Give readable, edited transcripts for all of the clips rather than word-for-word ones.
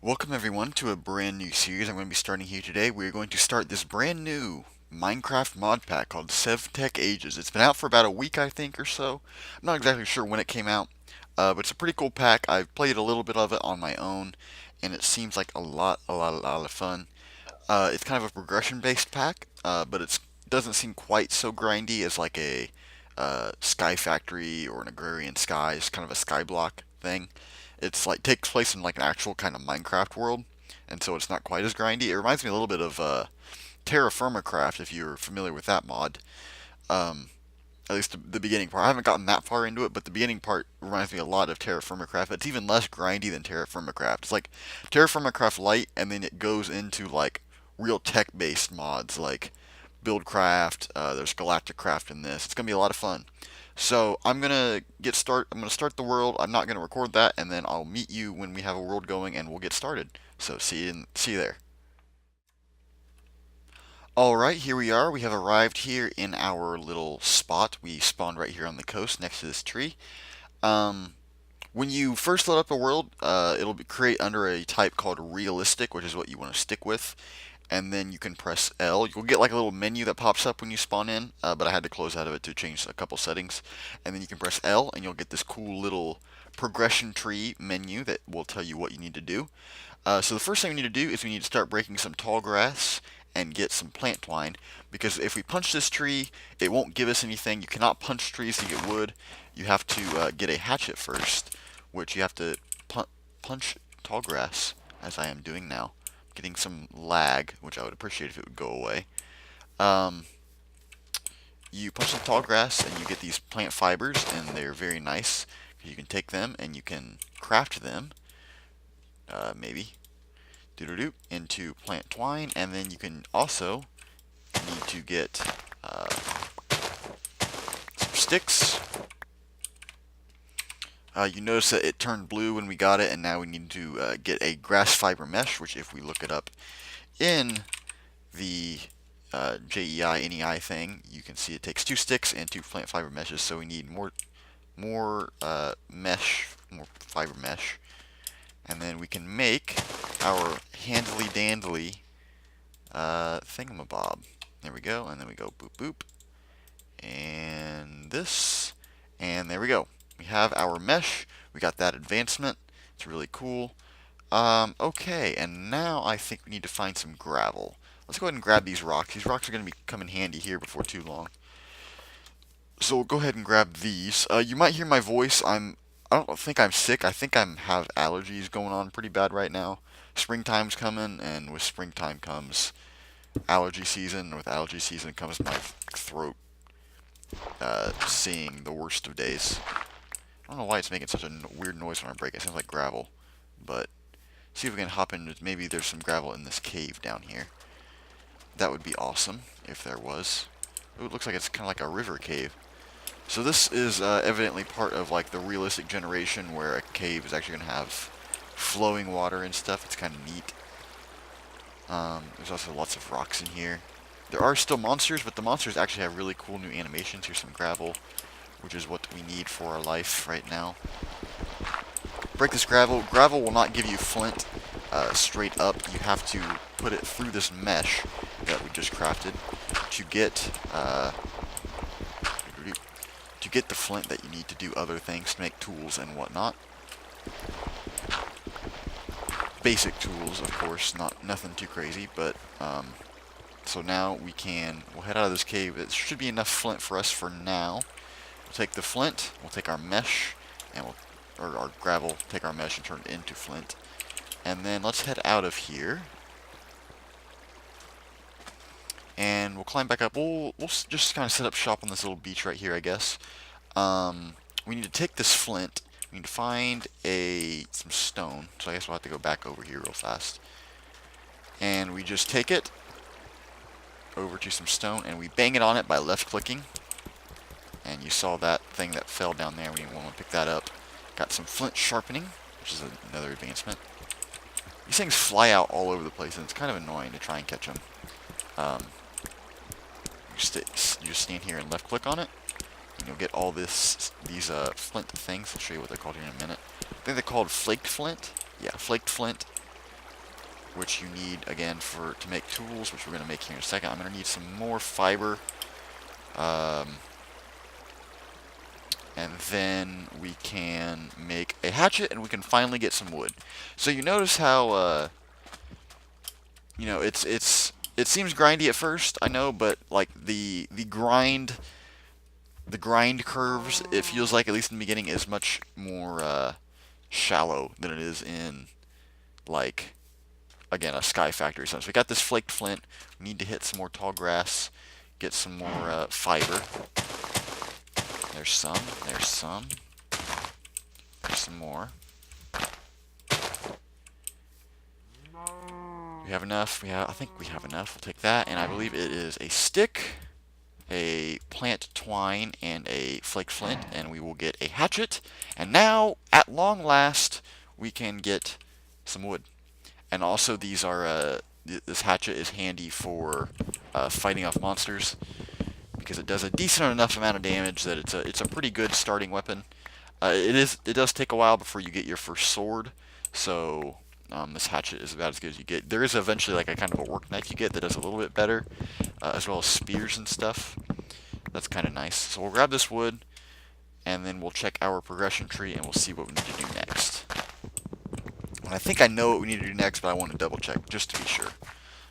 Welcome everyone to a brand new series I'm going to be starting here today. We're going to start this brand new Minecraft mod pack called SevTech Ages. It's been out for about a week, I think, or so. I'm not exactly sure when it came out, but it's a pretty cool pack. I've played a little bit of it on my own, and it seems like a lot of fun. It's kind of a progression-based pack, but it doesn't seem quite so grindy as like a Sky Factory or an Agrarian Skies, kind of a skyblock thing. It's like takes place in like an actual kind of Minecraft world, and so it's not quite as grindy. It reminds me a little bit of Terra Firma Craft, if you're familiar with that mod. Um, at least the beginning part. I haven't gotten that far into it, but the beginning part reminds me a lot of Terra Firma Craft. It's even less grindy than Terra Firma Craft. It's like Terra Firma Craft Lite, and then it goes into like real tech-based mods like Buildcraft. There's Galactic Craft in this. It's gonna be a lot of fun. So I'm gonna I'm gonna start the world. I'm not gonna record that, and then I'll meet you when we have a world going, and we'll get started. So see you there. All right, here we are. We have arrived here in our little spot. We spawned right here on the coast next to this tree. Um, when you first load up a world, it'll create under a type called realistic, which is what you want to stick with. And then you can press L. You'll get like a little menu that pops up when you spawn in, but I had to close out of it to change a couple settings. And then you can press L, and you'll get this cool little progression tree menu that will tell you what you need to do. So the first thing we need to do is we need to start breaking some tall grass and get some plant twine, because if we punch this tree, it won't give us anything. You cannot punch trees to get wood. You have to get a hatchet first, which you have to punch tall grass, as I am doing now. Getting some lag, which I would appreciate if it would go away. Um, you punch some tall grass and you get these plant fibers, and they're very nice. You can take them and you can craft them, maybe, doo-doo-doo, into plant twine, and then you can also need to get some sticks. You notice that it turned blue when we got it, and now we need to get a grass fiber mesh, which if we look it up in the JEI NEI thing, you can see it takes 2 sticks and 2 plant fiber meshes, so we need more mesh, more fiber mesh, and then we can make our handily dandly thingamabob. There we go, and then we go boop boop, and this, and there we go. We have our mesh. We got that advancement. It's really cool. Okay, and now I think we need to find some gravel. Let's go ahead and grab these rocks. These rocks are going to come in handy here before too long. So we'll go ahead and grab these. You might hear my voice. I don't think I'm sick. I think I have allergies going on pretty bad right now. Springtime's coming, and with springtime comes allergy season. With allergy season comes my throat seeing the worst of days. I don't know why it's making such a weird noise when I break it. It sounds like gravel. But see if we can hop in. Maybe there's some gravel in this cave down here. That would be awesome if there was. Ooh, it looks like it's kind of like a river cave. So this is evidently part of like the realistic generation where a cave is actually going to have flowing water and stuff. It's kind of neat. There's also lots of rocks in here. There are still monsters, but the monsters actually have really cool new animations. Here's some gravel, which is what we need for our life right now. Break this gravel. Gravel will not give you flint straight up. You have to put it through this mesh that we just crafted to get the flint that you need to do other things, to make tools and whatnot. Basic tools, of course, nothing too crazy, but so now we'll head out of this cave. It should be enough flint for us for now. We'll take the flint, we'll take our mesh, and or our gravel, take our mesh and turn it into flint. And then let's head out of here. And we'll climb back up. We'll just kind of set up shop on this little beach right here, I guess. We need to take this flint. We need to find some stone. So I guess we'll have to go back over here real fast. And we just take it over to some stone, and we bang it on it by left-clicking. And you saw that thing that fell down there. We want to pick that up. Got some flint sharpening, which is another advancement. These things fly out all over the place, and it's kind of annoying to try and catch them. You just stand here and left-click on it, and you'll get all these flint things. I'll show you what they're called here in a minute. I think they're called flaked flint. Yeah, flaked flint. which you need, again, to make tools, which we're going to make here in a second. I'm going to need some more fiber. And then we can make a hatchet, and we can finally get some wood. So you notice how, you know, it seems grindy at first, I know, but like the grind curves, it feels like, at least in the beginning, is much more shallow than it is in, like, again, a sky factory. So we got this flaked flint. We need to hit some more tall grass, get some more fiber. There's some. There's some. There's some more. We have enough. I think we have enough. We'll take that, and I believe it is a stick, a plant twine, and a flaked flint, and we will get a hatchet. And now, at long last, we can get some wood. And also, these are this hatchet is handy for fighting off monsters, because it does a decent enough amount of damage that it's a pretty good starting weapon. It does take a while before you get your first sword, so this hatchet is about as good as you get. There is eventually like a kind of a work knife you get that does a little bit better, as well as spears and stuff. That's kind of nice. So we'll grab this wood, and then we'll check our progression tree, and we'll see what we need to do next. And I think I know what we need to do next, but I want to double check just to be sure.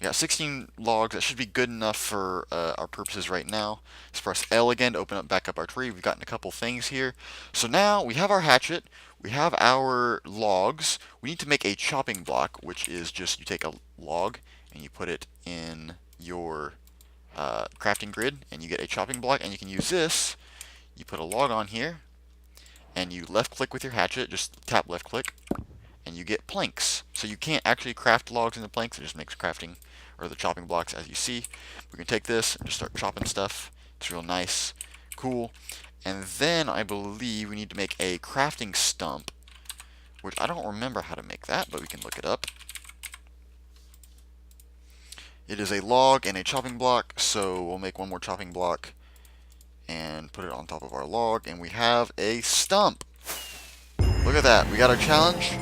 We got 16 logs. That should be good enough for our purposes right now. Let's press L again to open up back up our tree. We've gotten a couple things here. So now we have our hatchet. We have our logs. We need to make a chopping block, which is just you take a log and you put it in your crafting grid, and you get a chopping block. And you can use this. You put a log on here, and you left click with your hatchet. Just tap left click, and you get planks. So you can't actually craft logs into planks. It just makes crafting, or the chopping blocks, as you see. We can take this and just start chopping stuff. It's real nice, cool. And then I believe we need to make a crafting stump, which I don't remember how to make that, but we can look it up. It is a log and a chopping block, so we'll make one more chopping block and put it on top of our log, and we have a stump. Look at that. We got our challenge,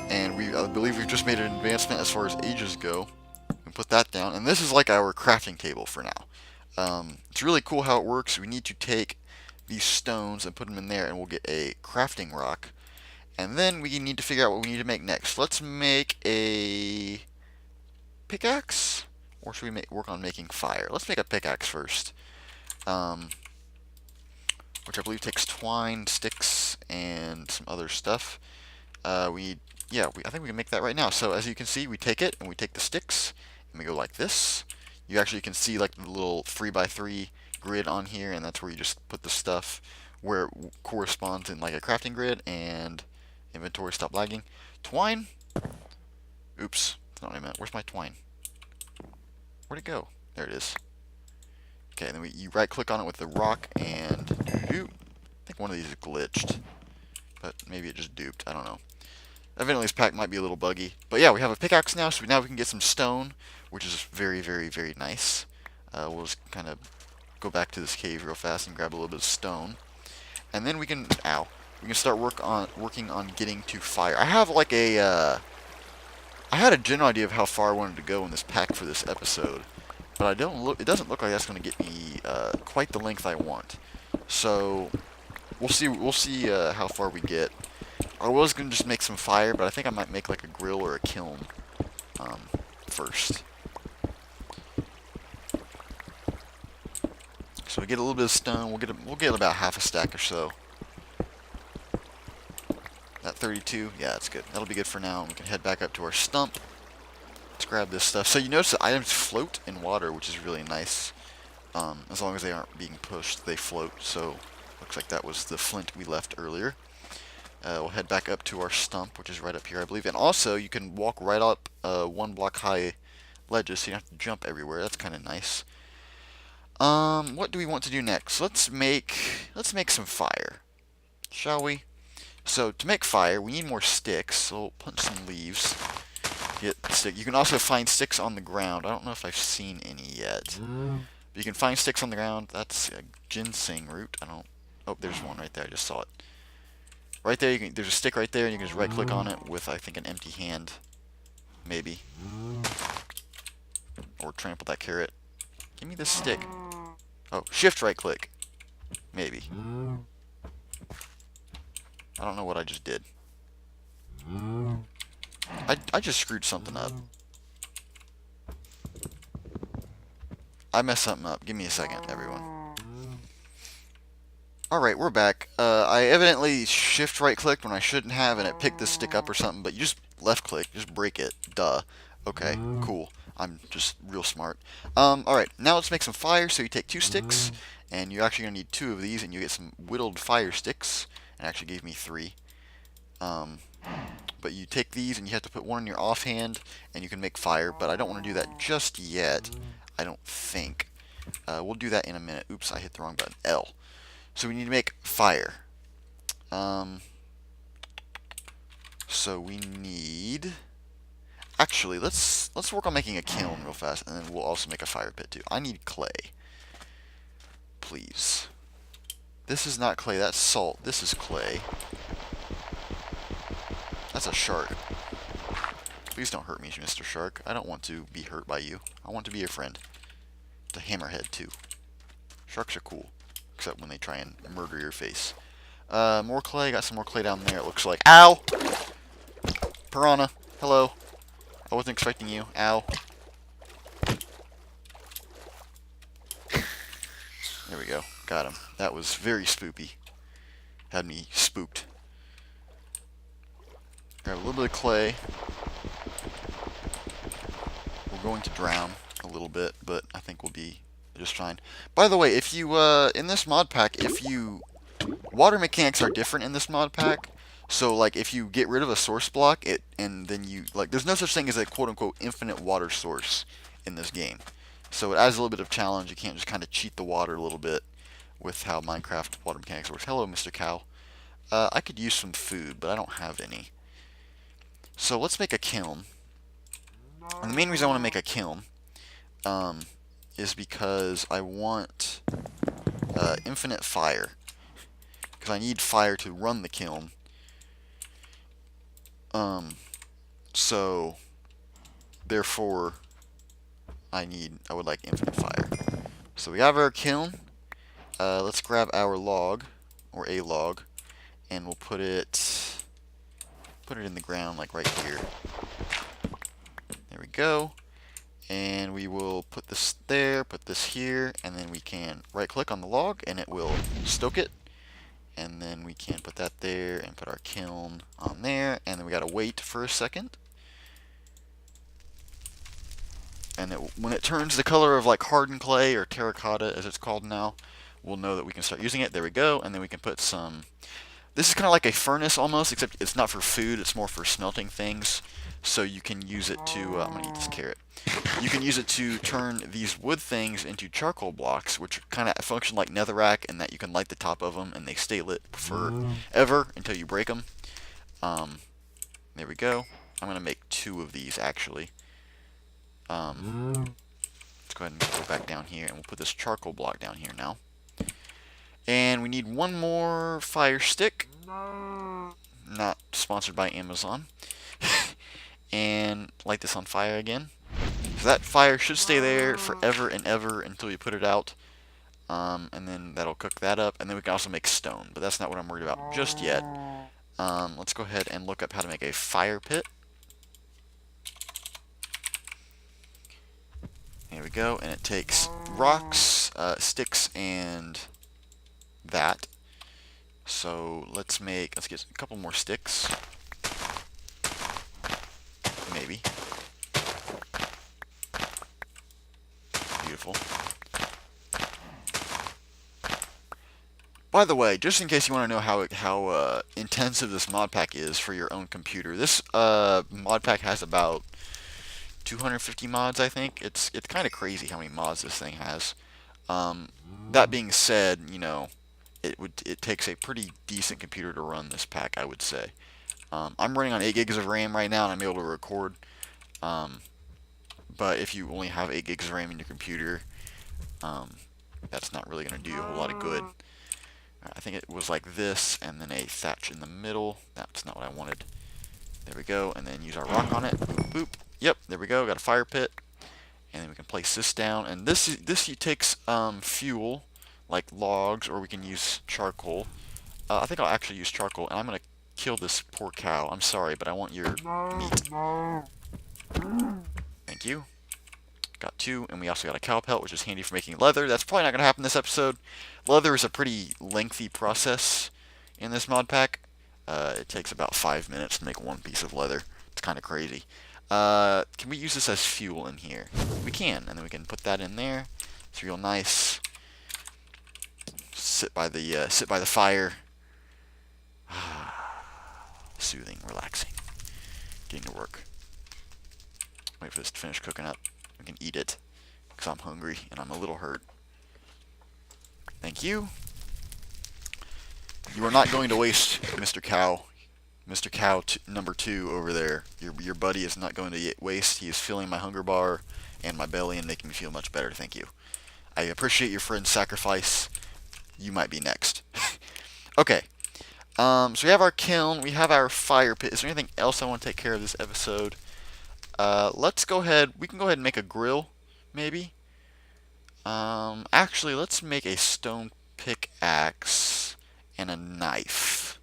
and I believe we've just made an advancement as far as ages go. We put that down, and this is like our crafting table for now. It's really cool how it works. We need to take these stones and put them in there, and we'll get a crafting rock. And then we need to figure out what we need to make next. Let's make a pickaxe, or should we work on making fire? Let's make a pickaxe first, which I believe takes twine, sticks, and some other stuff. I think we can make that right now. So as you can see, we take it, and we take the sticks, and we go like this. You actually can see like the little 3x3 grid on here, and that's where you just put the stuff where it corresponds in like a crafting grid, and inventory, stop lagging. Twine. Oops, that's not what I meant. Where's my twine? Where'd it go? There it is. Okay, and then you right click on it with the rock, and I think one of these is glitched, but maybe it just duped. I don't know. Evidently this pack might be a little buggy. But yeah, we have a pickaxe now, so now we can get some stone, which is very, very, very nice. We'll just kind of go back to this cave real fast and grab a little bit of stone. And then we can start working on getting to fire. I have like I had a general idea of how far I wanted to go in this pack for this episode, but it doesn't look like that's going to get me quite the length I want. So we'll see how far we get. I was going to just make some fire, but I think I might make like a grill or a kiln first. So we get a little bit of stone. We'll get about half a stack or so. That 32, yeah, that's good. That'll be good for now. We can head back up to our stump. Let's grab this stuff. So you notice the items float in water, which is really nice. As long as they aren't being pushed, they float. So looks like that was the flint we left earlier. We'll head back up to our stump, which is right up here, I believe. And also, you can walk right up 1 block high ledges, so you don't have to jump everywhere. That's kind of nice. What do we want to do next? Let's make some fire, shall we? So to make fire, we need more sticks. So we'll put some leaves. Get stick. You can also find sticks on the ground. I don't know if I've seen any yet. But you can find sticks on the ground. That's a ginseng root. Oh, there's one right there. I just saw it. Right there, there's a stick right there, and you can just right-click on it with, I think, an empty hand. maybe. Or trample that carrot. Give me the stick. Oh, shift right click. Maybe. I don't know what I just did. I just screwed something up. I messed something up. Give me a second, everyone. Alright, we're back. I evidently shift right clicked when I shouldn't have, and it picked this stick up or something, but you just left click, just break it. Duh. Okay, cool. I'm just real smart. Alright, now let's make some fire. So you take 2 sticks, and you're actually going to need 2 of these, and you get some whittled fire sticks. It actually gave me 3. But you take these, and you have to put one in your offhand, and you can make fire, but I don't want to do that just yet. I don't think. We'll do that in a minute. Oops, I hit the wrong button. L. So we need to make fire. So we need... Actually, let's work on making a kiln real fast, and then we'll also make a fire pit too. I need clay. Please. This is not clay, that's salt. This is clay. That's a shark. Please don't hurt me, Mr. Shark. I don't want to be hurt by you. I want to be your friend. It's a hammerhead too. Sharks are cool. Except when they try and murder your face. More clay. Got some more clay down there, it looks like. Ow! Piranha. Hello. I wasn't expecting you. Ow. There we go. Got him. That was very spoopy. Had me spooked. Grab a little bit of clay. We're going to drown a little bit, but I think we'll be just fine. By the way, if you, in this mod pack, water mechanics are different in this mod pack. So, like, if you get rid of a source block, and then you, like, there's no such thing as a quote-unquote infinite water source in this game. So it adds a little bit of challenge. You can't just kind of cheat the water a little bit with how Minecraft water mechanics works. Hello, Mr. Cow. I could use some food, but I don't have any. So let's make a kiln. And the main reason I want to make a kiln is because I want infinite fire. Because I need fire to run the kiln. So therefore I would like infinite fire. So we have our kiln. Let's grab our log, or a log, and we'll put it in the ground, like right here. There we go. And we will put this there, put this here, and then we can right click on the log and it will stoke it. And then we can put that there and put our kiln on there, and then we gotta wait for a second. And when it turns the color of like hardened clay, or terracotta as it's called now, we'll know that we can start using it. There we go. And then we can put some... This is kind of like a furnace almost, except it's not for food, it's more for smelting things. So you can use it to... I'm going to eat this carrot. You can use it to turn these wood things into charcoal blocks, which kind of function like netherrack, and that you can light the top of them, and they stay lit forever until you break them. There we go. I'm going to make 2 of these, actually. Let's go ahead and go back down here, and we'll put this charcoal block down here now. And we need 1 more fire stick. Not sponsored by Amazon. And light this on fire again. So that fire should stay there forever and ever until you put it out. And then that'll cook that up. And then we can also make stone, but that's not what I'm worried about just yet. Let's go ahead and look up how to make a fire pit. There we go, and it takes rocks, sticks, and that. So let's get a couple more sticks. Maybe. Beautiful. By the way, just in case you want to know how intensive this mod pack is for your own computer, this mod pack has about 250 mods, I think. It's kind of crazy how many mods this thing has. That being said, you know, it takes a pretty decent computer to run this pack, I would say. I'm running on 8 gigs of RAM right now, and I'm able to record. But if you only have 8 gigs of RAM in your computer, that's not really going to do you a whole lot of good. I think it was like this, and then a thatch in the middle. That's not what I wanted. There we go, and then use our rock on it. Boop, boop. Yep, there we go. Got a fire pit. And then we can place this down. And this takes fuel, like logs, or we can use charcoal. I think I'll actually use charcoal, and I'm going to kill this poor cow. I'm sorry, but I want your meat. Thank you. Got 2, and we also got a cow pelt, which is handy for making leather. That's probably not going to happen this episode. Leather is a pretty lengthy process in this mod pack. It takes about 5 minutes to make one piece of leather. It's kind of crazy. Can we use this as fuel in here? We can, and then we can put that in there. It's real nice. Sit by the fire. Soothing, relaxing. Getting to work. Wait for this to finish cooking up. We can eat it, because I'm hungry and I'm a little hurt. Thank you. You are not going to waste, Mr. Cow. Mr. Cow number 2 over there. Your buddy is not going to waste. He is filling my hunger bar and my belly and making me feel much better. Thank you. I appreciate your friend's sacrifice. You might be next. Okay. So we have our kiln. We have our fire pit. Is there anything else I want to take care of this episode? Let's go ahead. We can go ahead and make a grill, maybe. Actually, let's make a stone pickaxe and a knife.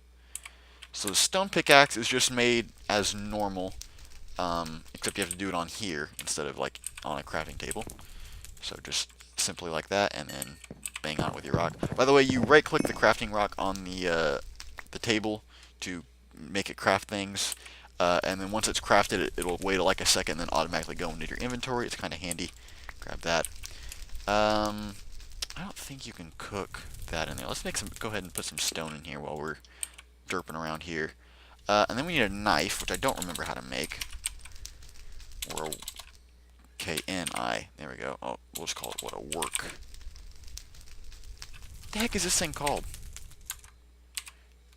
So the stone pickaxe is just made as normal, except you have to do it on here instead of like on a crafting table. So just simply like that, and then bang on it with your rock. By the way, you right-click the crafting rock on the table to make it craft things. And then once it's crafted, it'll wait like a second and then automatically go into your inventory. It's kind of handy. Grab that. I don't think you can cook that in there. Let's go ahead and put some stone in here while we're derping around here. And then we need a knife, which I don't remember how to make. Or K-N-I. There we go. Oh, we'll just call it, what, a work. What the heck is this thing called?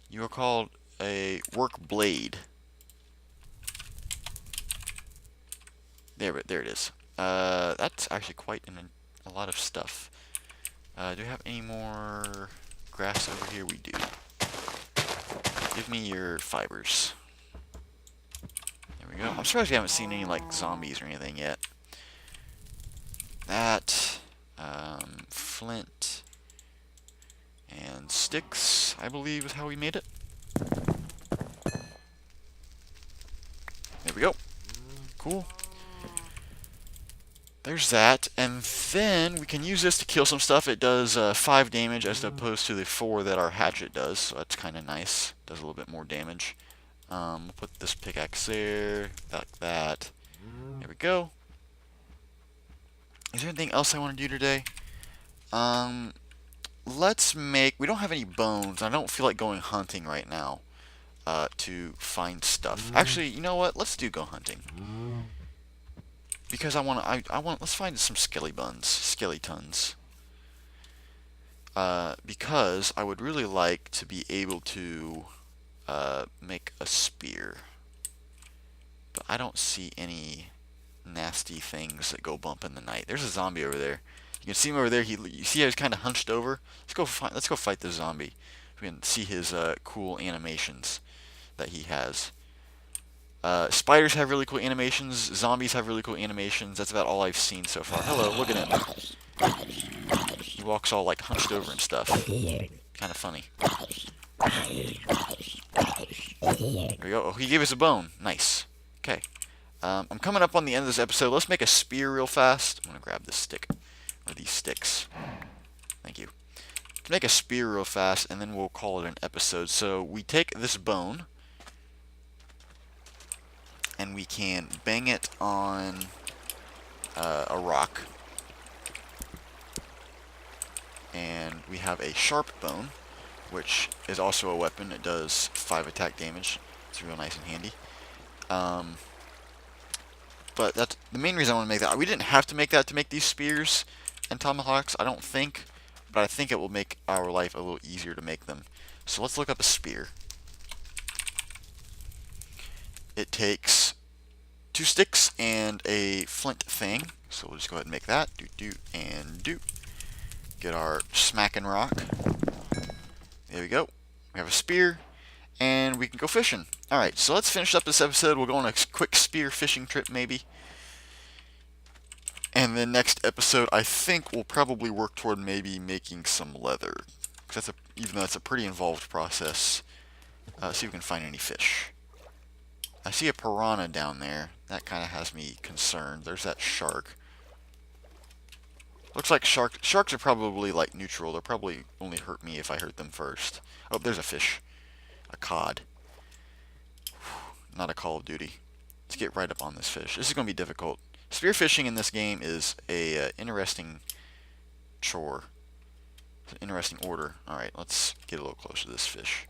You are called a work blade. There it is. That's actually quite a lot of stuff. Do we have any more grass over here? We do. Give me your fibers. There we go. I'm surprised we haven't seen any like zombies or anything yet. That, flint and sticks, I believe, is how we made it. There we go. Cool. There's that, and then we can use this to kill some stuff. It does 5 damage as opposed to the 4 that our hatchet does, so that's kind of nice. Does a little bit more damage. We'll put this pickaxe there, like that. There we go. Is there anything else I want to do today? Let's make... We don't have any bones. I don't feel like going hunting right now to find stuff. Actually, you know what? Let's go hunting. Because let's find some skeletons. Because I would really like to be able to make a spear. But I don't see any nasty things that go bump in the night. There's a zombie over there. You can see him over there. You see how he's kind of hunched over? Let's go fight this zombie. We can see his cool animations that he has. Spiders have really cool animations. Zombies have really cool animations. That's about all I've seen so far. Hello, look at him. He walks all like hunched over and stuff. Kind of funny. There we go. Oh, he gave us a bone. Nice. Okay. I'm coming up on the end of this episode. Let's make a spear real fast. I'm going to grab this stick. Or these sticks. Thank you. Let's make a spear real fast, and then we'll call it an episode. So we take this bone, and we can bang it on a rock. And we have a sharp bone, which is also a weapon. It does 5 attack damage. It's real nice and handy. But that's the main reason I want to make that. We didn't have to make that to make these spears and tomahawks, I don't think. But I think it will make our life a little easier to make them. So let's look up a spear. It takes 2 sticks and a flint thing. So we'll just go ahead and make that. Do, and do. Get our smacking rock. There we go. We have a spear. And we can go fishing. Alright, so let's finish up this episode. We'll go on a quick spear fishing trip, maybe. And then next episode, I think we'll probably work toward maybe making some leather. 'Cause even though that's a pretty involved process. See if we can find any fish. I see a piranha down there. That kind of has me concerned. There's that shark. Looks like sharks are probably like neutral. They'll probably only hurt me if I hurt them first. Oh, there's a fish. A cod. Not a Call of Duty. Let's get right up on this fish. This is going to be difficult. Spearfishing in this game is a interesting chore. It's an interesting order. Alright, let's get a little closer to this fish.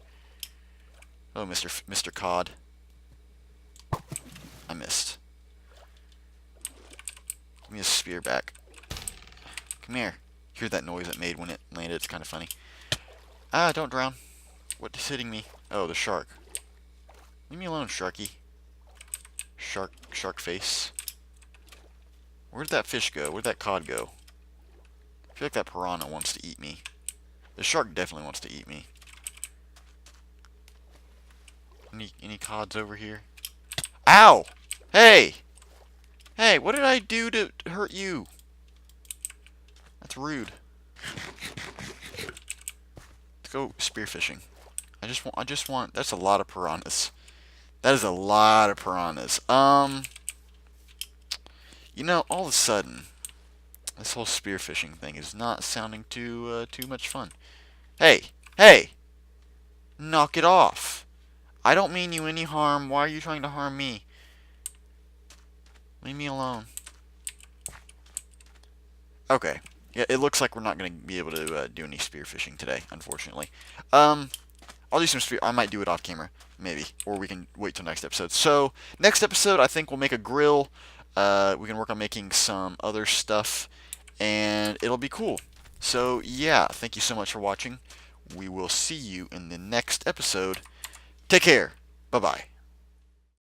Oh, Mr. Cod. I missed. Give me a spear back. Come here. Hear that noise it made when it landed? It's kind of funny. Ah, don't drown. What's hitting me? Oh, the shark. Leave me alone, Sharky. Shark face. Where'd that fish go? Where'd that cod go? I feel like that piranha wants to eat me. The shark definitely wants to eat me. Any cods over here? Ow! Hey! Hey, what did I do to hurt you? That's rude. Let's go spearfishing. I just want, that's a lot of piranhas. That is a lot of piranhas. You know, all of a sudden, this whole spearfishing thing is not sounding too much fun. Hey! Hey! Knock it off! I don't mean you any harm. Why are you trying to harm me? Leave me alone. Okay. Yeah, it looks like we're not going to be able to do any spearfishing today, unfortunately. I'll do some spear. I might do it off camera, maybe, or we can wait till next episode. So next episode, I think we'll make a grill. We can work on making some other stuff, and it'll be cool. So yeah, thank you so much for watching. We will see you in the next episode. Take care. Bye bye.